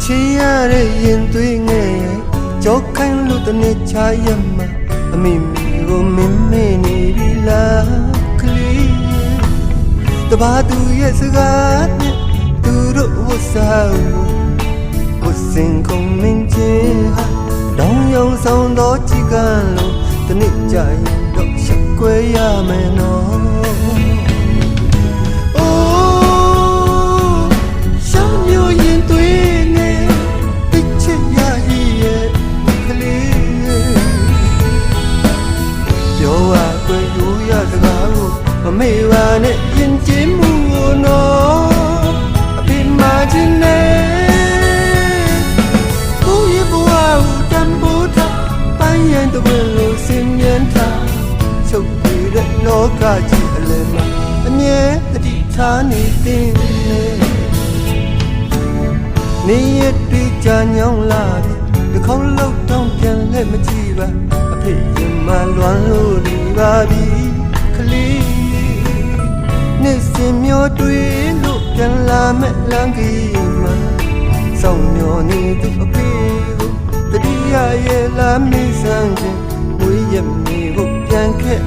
ချီရတဲ့ရင်သွေးငယ်ကြောက်ခိုင်းလို့တနေ့ချရမှာအမိမိကိုမင်းမေ့နေပြီလားကလေးတဘာသူရဲ့စကားနဲ့သူတို့ဝတ်စားဝတ်စင်ကုန်မင်းချင်းဟာတောင်းယုံဆောင်တော့ကြည်ကန်းလို့တနေ့ကြရင်တော့ရှက်ကွဲရမယ်နော်မမေ့ပါနဲ့ရင်ကျင်းမှုနော်အဖေမချင်းနဲ့ကိုယ့်ရဲ့ဘဝကိုတန်ဖိုးထားပန်းရန်တဝင်းလို့စင်မြန်းထားချုပ်ပြီးတဲ့လောကကြီးအလယ်မှာအမြဲတတိထားနေသေးတယ်နေရတွေ့ကြညောင်းလာတယ်ဒီခေါက်လောက်တော့ပြန်လဲမကြည့်ပါအဖေရင်မလွမ်းလို့နေပါပြီကလေးနေ့စဉ်မျိုးတွေ့လို့ပြန်လာမဲ့လမ်းကြီးမှာစောင့်မျှော်နေသူအဖေကိုတတိယရဲ့လာမင်းစံချင်းဝေးရမီကိုပြန်ခဲ့